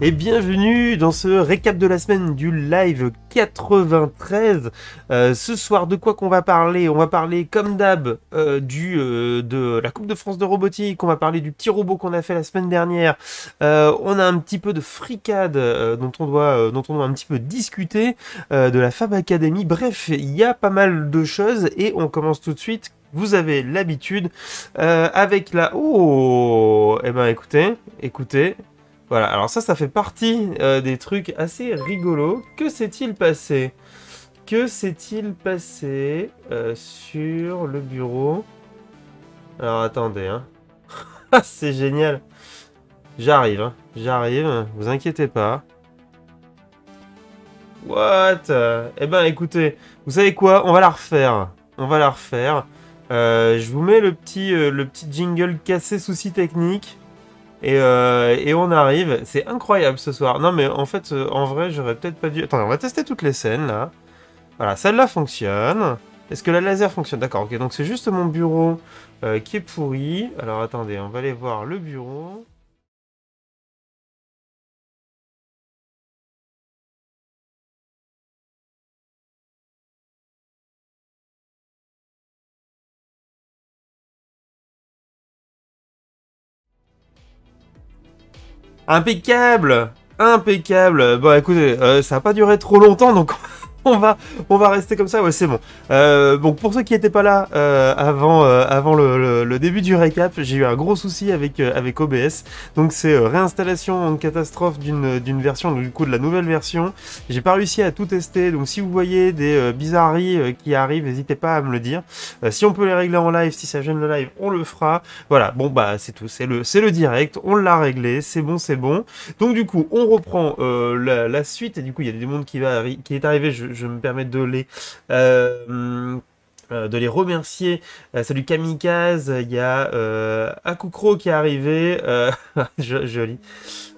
Et bienvenue dans ce récap de la semaine du live 93. Ce soir, de quoi qu'on va parler? On va parler, comme d'hab, de la Coupe de France de robotique. On va parler du petit robot qu'on a fait la semaine dernière. On a un petit peu de fricade dont on doit un petit peu discuter, de la Fab Academy. Bref, il y a pas mal de choses et on commence tout de suite. Vous avez l'habitude avec la... Oh, eh ben écoutez. Voilà, alors ça fait partie des trucs assez rigolos. Que s'est-il passé? Que s'est-il passé sur le bureau? Alors attendez, hein. C'est génial. J'arrive, vous inquiétez pas. What? Eh ben écoutez, vous savez quoi? On va la refaire. Je vous mets le petit jingle cassé souci technique. Et on arrive, c'est incroyable ce soir. Non mais en fait, en vrai, j'aurais peut-être pas dû... Attendez, on va tester toutes les scènes là. Voilà, celle-là fonctionne. Est-ce que la laser fonctionne? D'accord, ok, donc c'est juste mon bureau qui est pourri. Alors attendez, on va aller voir le bureau. Impeccable! Impeccable! Bon écoutez, ça va pas durer trop longtemps, donc on va rester comme ça, ouais c'est bon. Bon, pour ceux qui n'étaient pas là avant le début du récap, j'ai eu un gros souci avec OBS. Donc c'est réinstallation en catastrophe d'une version, donc du coup de la nouvelle version. J'ai pas réussi à tout tester, donc si vous voyez des bizarreries qui arrivent, n'hésitez pas à me le dire. Si on peut les régler en live, si ça gêne le live, on le fera. Voilà, bon bah c'est tout, c'est le direct, on l'a réglé, c'est bon. Donc du coup, on reprend la suite, et du coup il y a des mondes qui est arrivé, je me permets de les remercier. Salut Kamikaze, il y a Akukro qui est arrivé, joli.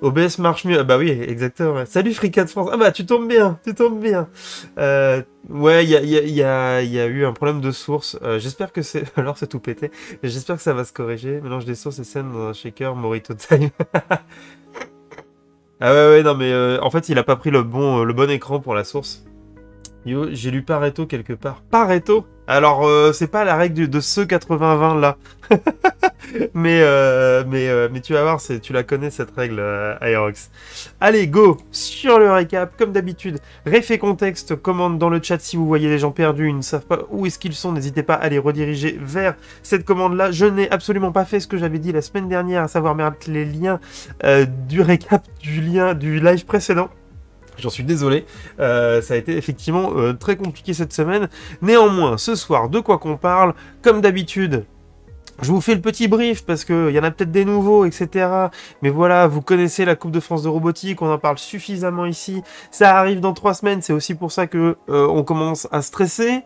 OBS marche mieux, ah bah oui, exactement. Salut Fricade France, ah bah tu tombes bien. Ouais, il y a eu un problème de source, j'espère que c'est... Alors c'est tout pété, j'espère que ça va se corriger. Mélange des sources et scènes dans un shaker, Morito Time. Ah ouais, non mais en fait il a pas pris le bon écran pour la source. Yo, j'ai lu Pareto quelque part. Pareto? Alors, c'est pas la règle de ce 80-20 là. mais tu vas voir, tu la connais cette règle, Aerox. Allez, go! Sur le récap, comme d'habitude, réf et contexte, commande dans le chat si vous voyez les gens perdus, ils ne savent pas où est-ce qu'ils sont, n'hésitez pas à les rediriger vers cette commande-là. Je n'ai absolument pas fait ce que j'avais dit la semaine dernière, à savoir mettre les liens du récap du live précédent. J'en suis désolé, ça a été effectivement très compliqué cette semaine. Néanmoins, ce soir, de quoi qu'on parle, comme d'habitude, je vous fais le petit brief parce qu'il y en a peut-être des nouveaux, etc. Mais voilà, vous connaissez la Coupe de France de robotique, on en parle suffisamment ici. Ça arrive dans 3 semaines, c'est aussi pour ça que on commence à stresser,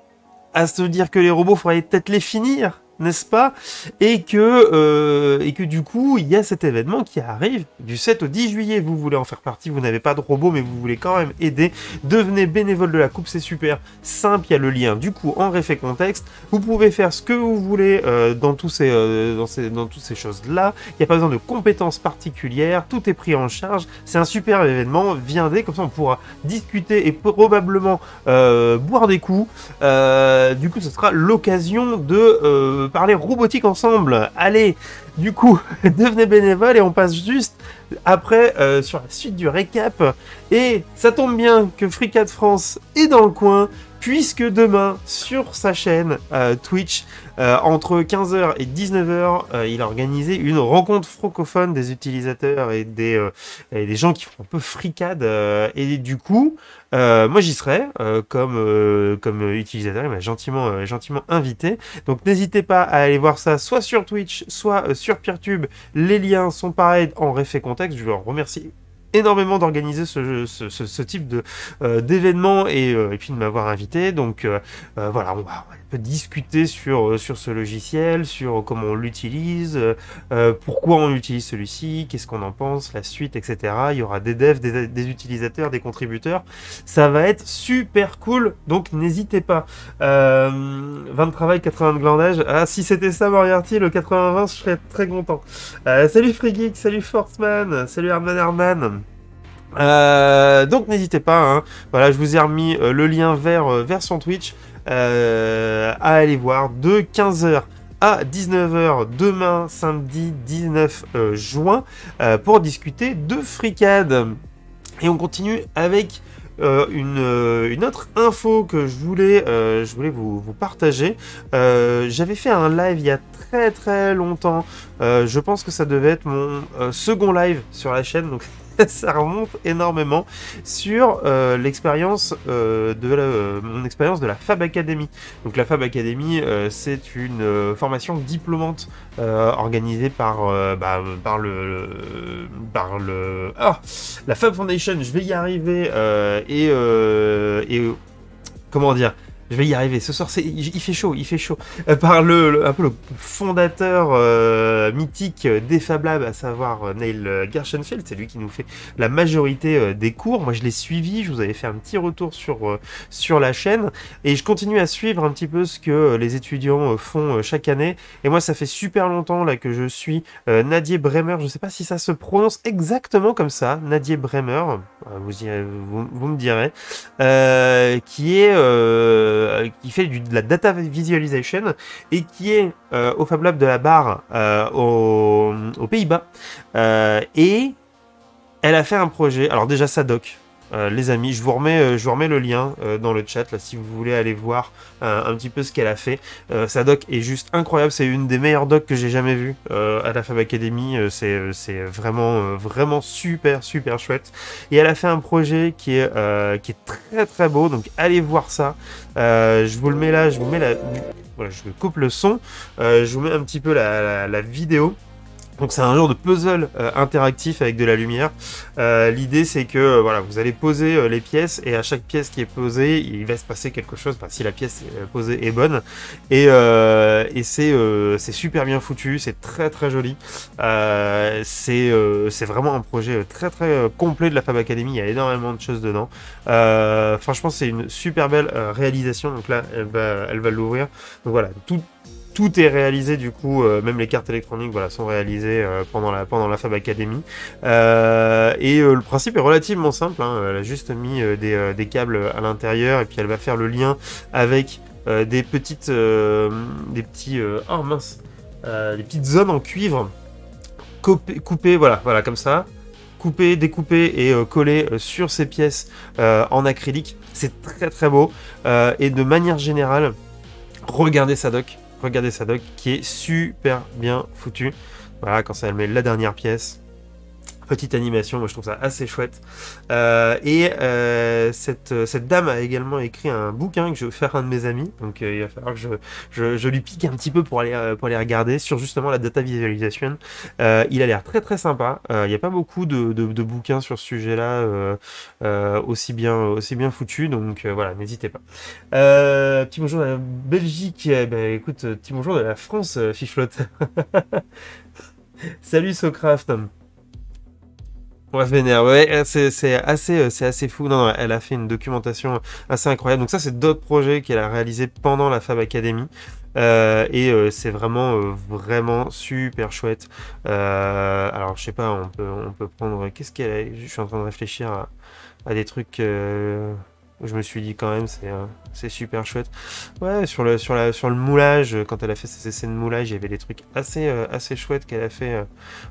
à se dire que les robots, faudrait peut-être les finir, n'est-ce pas? Et que du coup, il y a cet événement qui arrive du 7 au 10 juillet. Vous voulez en faire partie, vous n'avez pas de robot, mais vous voulez quand même aider. Devenez bénévole de la coupe, c'est super simple. Il y a le lien du coup en réf et contexte. Vous pouvez faire ce que vous voulez dans toutes ces choses-là. Il n'y a pas besoin de compétences particulières. Tout est pris en charge. C'est un super événement. Viendez, comme ça on pourra discuter et probablement boire des coups. Du coup, ce sera l'occasion de parler robotique ensemble. Allez, du coup, devenez bénévole et on passe juste après sur la suite du récap. Et ça tombe bien que Fricade France est dans le coin, puisque demain, sur sa chaîne Twitch, entre 15h et 19h, il a organisé une rencontre francophone des utilisateurs et des gens qui font un peu fricade. Et du coup, moi j'y serai comme utilisateur, il m'a gentiment invité. Donc n'hésitez pas à aller voir ça, soit sur Twitch, soit sur Peertube. Les liens sont pareils en réf et contexte. Je leur remercie énormément d'organiser ce type d'événement et puis de m'avoir invité. Donc voilà, on va un peu discuter sur ce logiciel, sur comment on l'utilise, pourquoi on utilise celui-ci, qu'est-ce qu'on en pense, la suite, etc. Il y aura des devs, des utilisateurs, des contributeurs. Ça va être super cool, donc n'hésitez pas. 20 de travail, 80 de glandage. Ah, si c'était ça, Moriarty, le 80-20, je serais très content. Salut Freegeek, salut Forceman, salut Herman. Donc n'hésitez pas, hein. Voilà, je vous ai remis le lien vers son Twitch à aller voir de 15h à 19h demain samedi 19 juin pour discuter de fricade. Et on continue avec une autre info que je voulais vous partager. J'avais fait un live il y a très très longtemps. Je pense que ça devait être mon second live sur la chaîne, donc ça remonte énormément sur l'expérience mon expérience de la Fab Academy. Donc la Fab Academy, c'est une formation diplômante organisée par la Fab Foundation. Je vais y arriver et comment dire. Je vais y arriver. Ce soir, il fait chaud, il fait chaud. Par un peu le fondateur mythique des Fab Labs, à savoir Neil Gershenfeld. C'est lui qui nous fait la majorité des cours. Moi, je l'ai suivi. Je vous avais fait un petit retour sur la chaîne. Et je continue à suivre un petit peu ce que les étudiants font chaque année. Et moi, ça fait super longtemps là que je suis Nadier Bremer. Je ne sais pas si ça se prononce exactement comme ça. Nadier Bremer. Vous me direz. Qui fait de la data visualization et qui est au Fab Lab de la Barre aux Pays-Bas. Et elle a fait un projet. Alors déjà, Sadok. Les amis, je vous remets le lien dans le chat là, si vous voulez aller voir un petit peu ce qu'elle a fait. Sa doc est juste incroyable, c'est une des meilleures docs que j'ai jamais vues à la Fab Academy. C'est vraiment vraiment super super chouette. Et elle a fait un projet qui est très très beau, donc allez voir ça. Je vous le mets là, voilà, je coupe le son, je vous mets un petit peu la vidéo. Donc c'est un genre de puzzle interactif avec de la lumière. L'idée c'est que voilà, vous allez poser les pièces et à chaque pièce qui est posée, il va se passer quelque chose. Enfin, si la pièce posée est bonne et c'est super bien foutu, c'est très très joli. C'est vraiment un projet très très complet de la Fab Academy. Il y a énormément de choses dedans. Franchement, c'est une super belle réalisation. Donc là, elle va l'ouvrir. Donc voilà, tout est réalisé du coup, même les cartes électroniques voilà, sont réalisées pendant la Fab Academy. Le principe est relativement simple, hein. Elle a juste mis des câbles à l'intérieur et puis elle va faire le lien avec des petites zones en cuivre coupées, voilà comme ça. Coupées, découpées et collées sur ces pièces en acrylique. C'est très très beau. Et de manière générale, regardez sa doc qui est super bien foutu. Voilà, quand ça elle met la dernière pièce. Petite animation, moi je trouve ça assez chouette. Cette dame a également écrit un bouquin que je vais faire à un de mes amis. Donc il va falloir que je lui pique un petit peu pour aller regarder sur justement la data visualisation. Il a l'air très très sympa. Il n'y a pas beaucoup de bouquins sur ce sujet-là aussi bien foutus. Donc voilà, n'hésitez pas. Petit bonjour de la Belgique. Écoute, petit bonjour de la France, Fichlotte. Salut Socraft. Ouais, vénère, ouais, c'est assez fou. Non, elle a fait une documentation assez incroyable. Donc ça, c'est d'autres projets qu'elle a réalisés pendant la Fab Academy. C'est vraiment super chouette. Alors, je sais pas, on peut prendre... Qu'est-ce qu'elle a... Je suis en train de réfléchir à des trucs où je me suis dit quand même, c'est super chouette. Ouais, sur le moulage, quand elle a fait ses essais de moulage, il y avait des trucs assez chouettes qu'elle a fait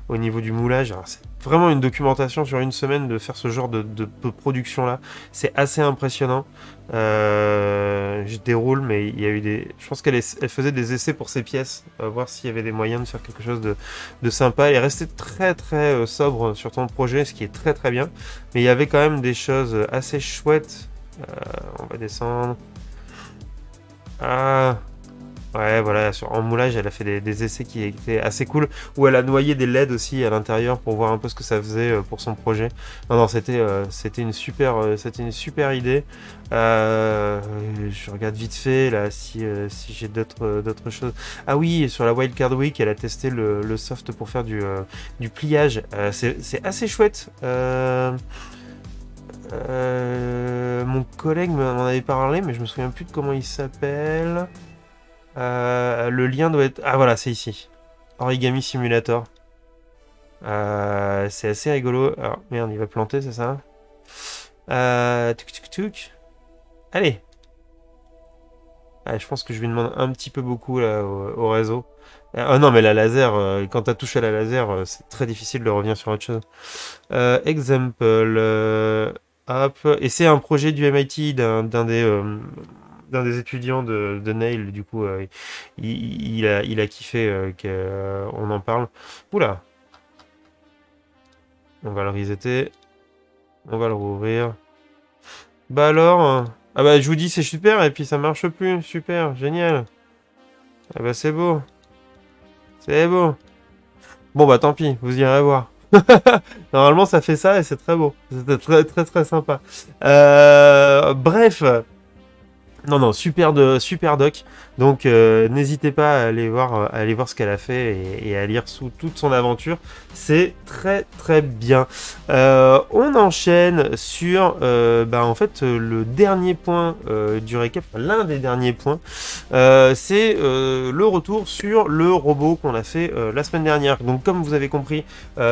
au niveau du moulage. Alors, c'est vraiment une documentation sur une semaine de faire ce genre de production-là. C'est assez impressionnant. Je déroule, mais il y a eu je pense qu'elle faisait des essais pour ses pièces, voir s'il y avait des moyens de faire quelque chose de sympa. Elle est restée très très sobre sur ton projet, ce qui est très très bien. Mais il y avait quand même des choses assez chouettes. On va descendre. Ah, ouais, voilà, en moulage, elle a fait des essais qui étaient assez cool, où elle a noyé des LED aussi à l'intérieur pour voir un peu ce que ça faisait pour son projet. Non, c'était une super idée. Je regarde vite fait là si j'ai d'autres choses. Ah oui, sur la Wildcard Week, elle a testé le soft pour faire du pliage. C'est assez chouette. Mon collègue m'en avait parlé, mais je me souviens plus de comment il s'appelle. Le lien doit être... Ah voilà, c'est ici. Origami Simulator. C'est assez rigolo. Alors, merde, il va planter, c'est ça? Tuc, tuc, tuc. Allez. Ah, je pense que je lui demande un petit peu beaucoup là, au réseau. Oh non, mais la laser, quand t'as touché à la laser, c'est très difficile de revenir sur autre chose. Example. Hop. Et c'est un projet du MIT d'un des étudiants de Nail. Du coup, il a kiffé qu'on en parle. Oula. On va le resetter. On va le rouvrir. Bah alors. Ah bah je vous dis c'est super et puis ça marche plus. Super, génial. Ah bah c'est beau. C'est beau. Bon bah tant pis, vous irez voir. Normalement ça fait ça et c'est très beau. C'était très très très sympa. Bref. Non, non, super doc. Donc, n'hésitez pas à aller voir ce qu'elle a fait et à lire sous toute son aventure. C'est très très bien. On enchaîne sur, en fait, le dernier point du récap, enfin, l'un des derniers points. C'est le retour sur le robot qu'on a fait la semaine dernière. Donc, comme vous avez compris,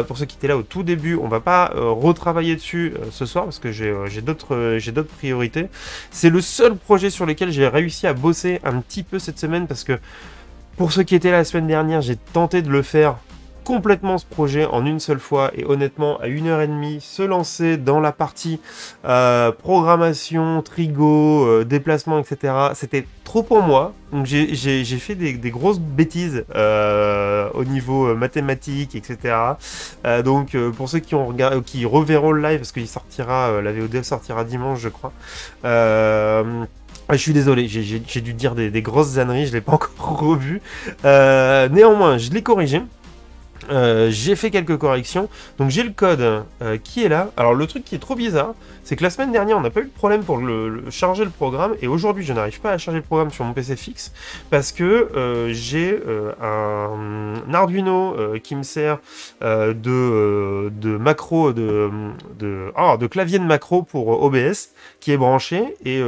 pour ceux qui étaient là au tout début, on va pas retravailler dessus ce soir parce que j'ai d'autres priorités. C'est le seul projet sur lequel j'ai réussi à bosser un petit peu cette semaine parce que pour ceux qui étaient là la semaine dernière, j'ai tenté de le faire complètement ce projet en une seule fois et honnêtement à 1h30 se lancer dans la partie programmation, trigo, déplacement, etc. C'était trop pour moi. Donc j'ai fait des grosses bêtises au niveau mathématiques, etc. Donc pour ceux qui reverront le live parce qu'il sortira, la VOD sortira dimanche je crois. Je suis désolé, j'ai dû dire des grosses âneries, je l'ai pas encore revu. Néanmoins, je l'ai corrigé. J'ai fait quelques corrections, donc j'ai le code qui est là. Alors le truc qui est trop bizarre, c'est que la semaine dernière on n'a pas eu de problème pour charger le programme, et aujourd'hui je n'arrive pas à charger le programme sur mon PC fixe, parce que j'ai un Arduino qui me sert de macro, de clavier de macro pour OBS, qui est branché, et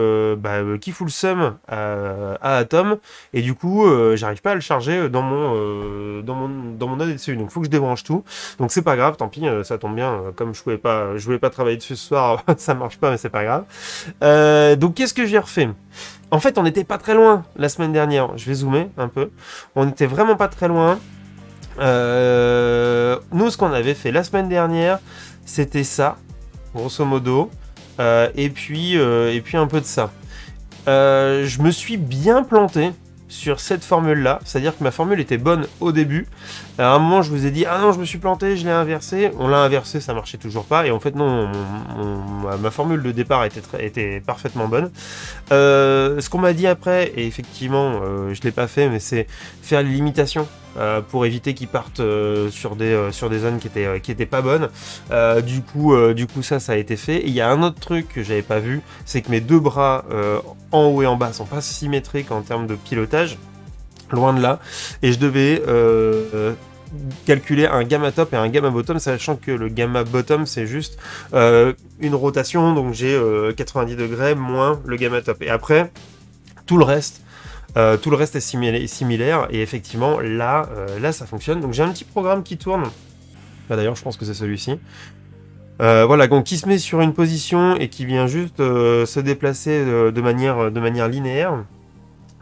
qui fout le seum à Atom, et du coup j'arrive pas à le charger dans mon ADCU. Donc il faut que je débranche tout. Donc c'est pas grave, tant pis, ça tombe bien. Comme je voulais pas travailler dessus ce soir, ça marche pas, mais c'est pas grave. Donc qu'est-ce que j'ai refait? En fait, on n'était pas très loin la semaine dernière. Je vais zoomer un peu. On n'était vraiment pas très loin. Nous, ce qu'on avait fait la semaine dernière, c'était ça, grosso modo. Et puis un peu de ça. Je me suis bien planté sur cette formule-là, c'est-à-dire que ma formule était bonne au début. À un moment, je vous ai dit, ah non, je me suis planté, je l'ai inversé. On l'a inversé, ça marchait toujours pas. Et en fait, non, ma formule de départ était parfaitement bonne. Ce qu'on m'a dit après, et effectivement, je l'ai pas fait, mais c'est faire les limitations. Pour éviter qu'ils partent sur des zones qui étaient pas bonnes. Du coup, ça a été fait. Et il y a un autre truc que j'avais pas vu, c'est que mes deux bras en haut et en bas sont pas symétriques en termes de pilotage, loin de là. Et je devais calculer un gamma top et un gamma bottom, sachant que le gamma bottom c'est juste une rotation, donc j'ai 90 degrés moins le gamma top. Et après, tout le reste est similaire, et effectivement là ça fonctionne. Donc j'ai un petit programme qui tourne. Bah, d'ailleurs je pense que c'est celui-ci. Voilà, donc qui se met sur une position et qui vient juste se déplacer de manière linéaire.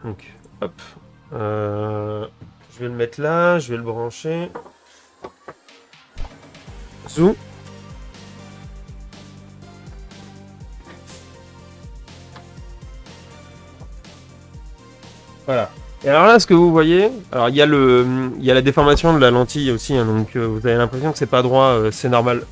Donc hop, je vais le mettre là, je vais le brancher. Zou. Voilà. Et alors là, ce que vous voyez, alors il y a la déformation de la lentille aussi, hein, donc vous avez l'impression que c'est pas droit, c'est normal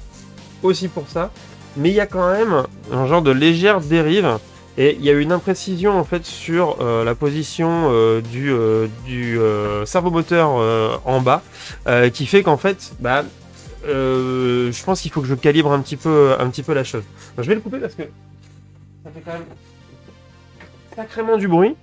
aussi pour ça. Mais il y a quand même un genre de légère dérive, et il y a une imprécision en fait sur la position du servomoteur en bas, qui fait qu'en fait, je pense qu'il faut que je calibre un petit peu la chose. Donc, je vais le couper parce que ça fait quand même sacrément du bruit.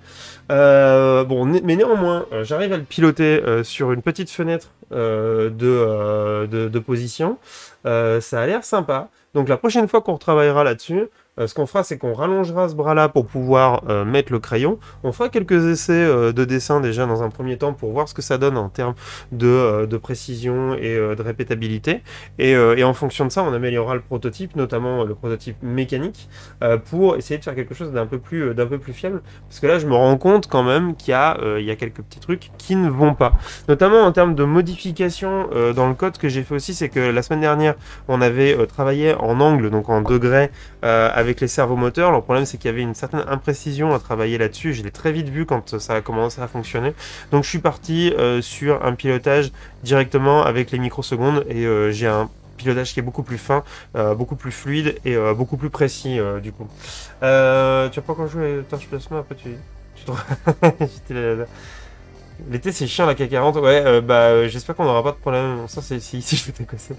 Mais néanmoins, j'arrive à le piloter sur une petite fenêtre de position. Ça a l'air sympa. Donc la prochaine fois qu'on retravaillera là-dessus, Ce qu'on fera, c'est qu'on rallongera ce bras-là pour pouvoir mettre le crayon. On fera quelques essais de dessin déjà dans un premier temps pour voir ce que ça donne en termes de précision et de répétabilité. Et en fonction de ça, on améliorera le prototype, notamment le prototype mécanique, pour essayer de faire quelque chose d'un peu plus fiable. Parce que là, je me rends compte quand même qu'il y a quelques petits trucs qui ne vont pas. Notamment en termes de modification dans le code, ce que j'ai fait aussi, c'est que la semaine dernière, on avait travaillé en angle, donc en degrés, avec les servomoteurs. Le problème, c'est qu'il y avait une certaine imprécision à travailler là-dessus. Je l'ai très vite vu quand ça a commencé à fonctionner. Donc je suis parti sur un pilotage directement avec les microsecondes et j'ai un pilotage qui est beaucoup plus fin, beaucoup plus fluide et beaucoup plus précis du coup. Tu vas pas encore jouer à Torch Plasma, après tu te... L'été c'est chiant la K40, ouais, j'espère qu'on n'aura pas de problème, ça c'est si je fais t'écosser.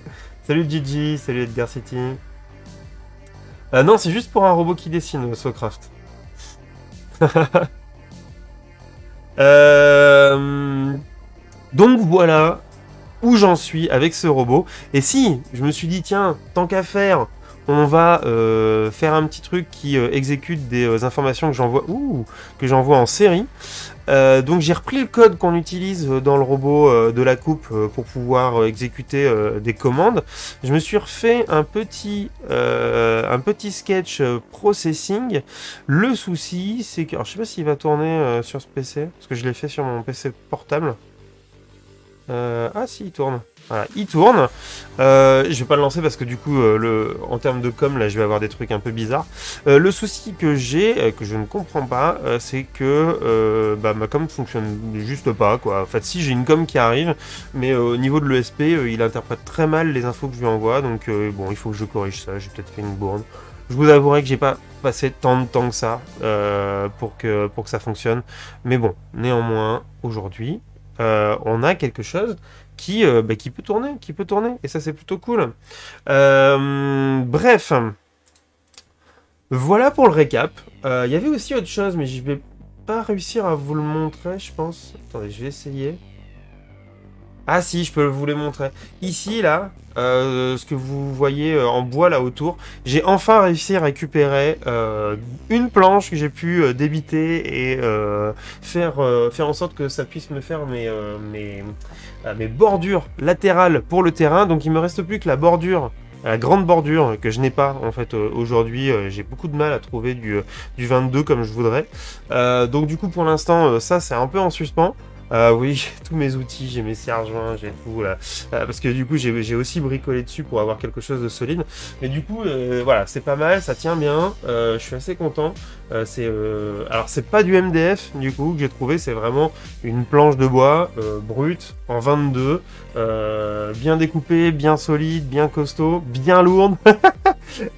Salut Gigi, salut Edgar City. Non, c'est juste pour un robot qui dessine, Socraft. Donc voilà où j'en suis avec ce robot. Et si je me suis dit, tiens, tant qu'à faire, on va faire un petit truc qui exécute des informations que j'envoie en série. Donc j'ai repris le code qu'on utilise dans le robot de la coupe pour pouvoir exécuter des commandes. Je me suis refait un petit sketch processing. Le souci, c'est que... Alors, je sais pas s'il va tourner sur ce PC, parce que je l'ai fait sur mon PC portable. Ah si, il tourne. Voilà, il tourne. Je vais pas le lancer parce que du coup, en termes de com, là, je vais avoir des trucs un peu bizarres. Le souci que j'ai, que je ne comprends pas, c'est que ma com fonctionne juste pas, quoi. En fait, si j'ai une com qui arrive, mais au niveau de l'ESP, il interprète très mal les infos que je lui envoie. Donc bon, il faut que je corrige ça. J'ai peut-être fait une bourde. Je vous avouerai que j'ai pas passé tant de temps que ça pour que ça fonctionne. Mais bon, néanmoins, aujourd'hui, on a quelque chose qui peut tourner, et ça c'est plutôt cool. Bref, voilà pour le récap. Il y avait aussi autre chose, mais je vais pas réussir à vous le montrer, je pense. Attendez, je vais essayer. Ah si, je peux vous les montrer. Ici, là, ce que vous voyez en bois là autour, j'ai enfin réussi à récupérer une planche que j'ai pu débiter et faire en sorte que ça puisse me faire mes bordures latérales pour le terrain. Donc il me reste plus que la bordure, la grande bordure que je n'ai pas en fait aujourd'hui. J'ai beaucoup de mal à trouver du 22 comme je voudrais. Donc du coup pour l'instant ça c'est un peu en suspens. Oui, j'ai tous mes outils, j'ai mes serre-joints, j'ai tout là. Parce que du coup, j'ai aussi bricolé dessus pour avoir quelque chose de solide. Mais du coup, voilà, c'est pas mal, ça tient bien. Je suis assez content. Alors, c'est pas du MDF du coup que j'ai trouvé, c'est vraiment une planche de bois brute en 22, bien découpée, bien solide, bien costaud, bien lourde.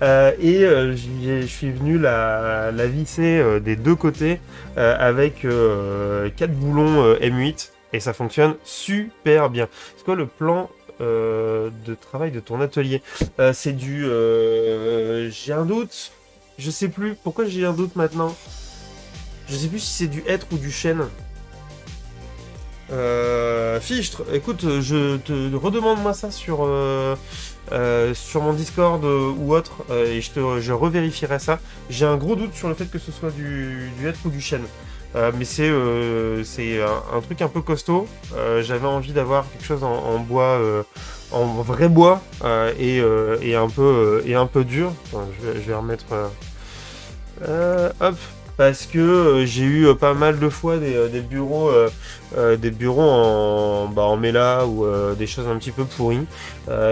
Je suis venu la visser des deux côtés avec 4 boulons M8 et ça fonctionne super bien. C'est quoi le plan de travail de ton atelier? C'est du... j'ai un doute. Je sais plus. Pourquoi j'ai un doute maintenant? Je sais plus si c'est du hêtre ou du chêne. Fichtre, écoute, je te redemande-moi ça sur mon Discord ou autre, et je revérifierai ça. J'ai un gros doute sur le fait que ce soit du hêtre ou du chêne. Mais c'est un truc un peu costaud. J'avais envie d'avoir quelque chose en bois, en vrai bois, et un peu dur. Enfin, je vais remettre... hop. Parce que j'ai eu pas mal de fois des bureaux en méla ou des choses un petit peu pourries.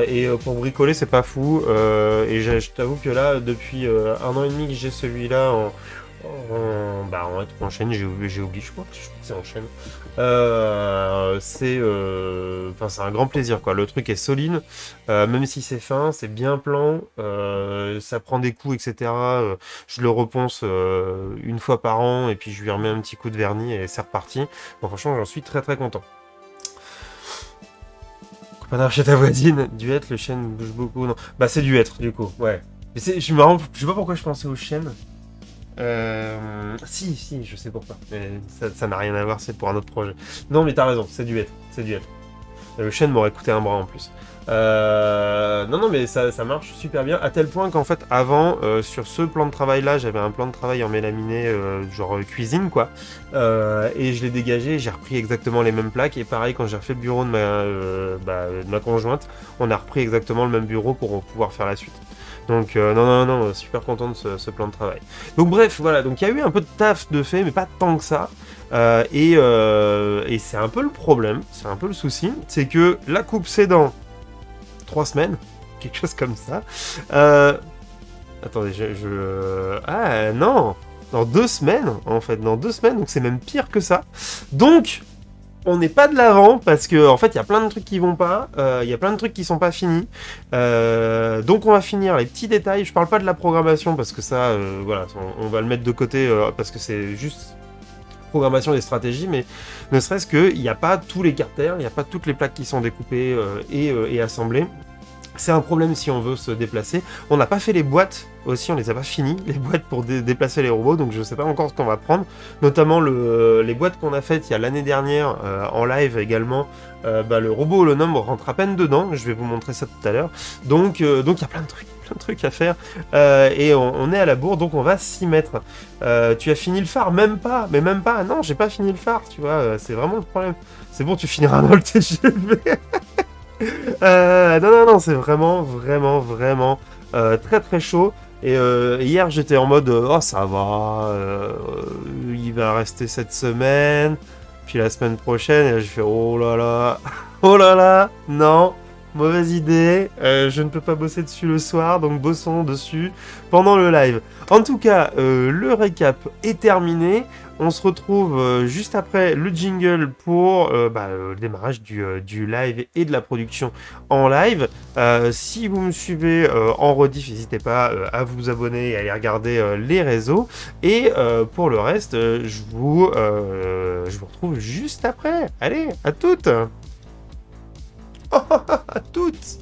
Et pour bricoler, c'est pas fou. Et je t'avoue que là, depuis 1 an et demi que j'ai celui-là en chaîne, j'ai oublié, je crois que c'est en chaîne. C'est un grand plaisir, quoi. Le truc est solide, même si c'est fin, c'est bien plan, ça prend des coups, etc. Je le reponce une fois par an et puis je lui remets un petit coup de vernis et c'est reparti. Bon, franchement, j'en suis très très content. Copinard chez ta voisine, du hêtre, le chêne bouge beaucoup. Non, bah c'est du hêtre du coup, ouais. Mais je sais pas pourquoi je pensais au chêne. Si, je sais pourquoi. Mais ça n'a rien à voir, c'est pour un autre projet. Non, mais t'as raison, c'est du hêtre. Le chêne m'aurait coûté un bras en plus. Non, non, mais ça marche super bien, à tel point qu'en fait, avant, sur ce plan de travail-là, j'avais un plan de travail en mélaminé, genre cuisine, quoi. Et je l'ai dégagé, j'ai repris exactement les mêmes plaques. Et pareil, quand j'ai refait le bureau de ma conjointe, on a repris exactement le même bureau pour pouvoir faire la suite. Donc, non, non, non, super content de ce plan de travail. Donc, bref, voilà, donc il y a eu un peu de taf de fait, mais pas tant que ça. Et c'est un peu le problème, c'est un peu le souci, c'est que la coupe c'est dans 3 semaines, quelque chose comme ça. Attendez, Ah non, dans 2 semaines, en fait, dans 2 semaines, donc c'est même pire que ça. Donc, on n'est pas de l'avant, parce que en fait, il y a plein de trucs qui vont pas, il y a plein de trucs qui sont pas finis. Donc on va finir les petits détails, je parle pas de la programmation, parce que ça, voilà, on va le mettre de côté, parce que c'est juste programmation des stratégies, mais ne serait-ce qu'il n'y a pas tous les carters, il n'y a pas toutes les plaques qui sont découpées et assemblées. C'est un problème si on veut se déplacer. On n'a pas fait les boîtes aussi, on les a pas finies, les boîtes pour déplacer les robots, donc je sais pas encore ce qu'on va prendre. Notamment les boîtes qu'on a faites il y a l'année dernière en live également. Le robot holonome rentre à peine dedans, je vais vous montrer ça tout à l'heure. Donc il y a plein de trucs à faire. Et on est à la bourre, donc on va s'y mettre. Tu as fini le phare? Même pas, mais même pas. Non, j'ai pas fini le phare, tu vois, c'est vraiment le problème. C'est bon, tu finiras dans le TGV. Non, non, non, c'est vraiment très très chaud. Et hier j'étais en mode oh ça va, il va rester cette semaine, puis la semaine prochaine, et je fais oh là là, oh là là, non, mauvaise idée, je ne peux pas bosser dessus le soir, donc bossons dessus pendant le live. En tout cas, le récap est terminé. On se retrouve juste après le jingle pour le démarrage du live et de la production en live. Si vous me suivez en rediff, n'hésitez pas à vous abonner et à aller regarder les réseaux. Et pour le reste, je vous retrouve juste après. Allez, à toutes! À toutes!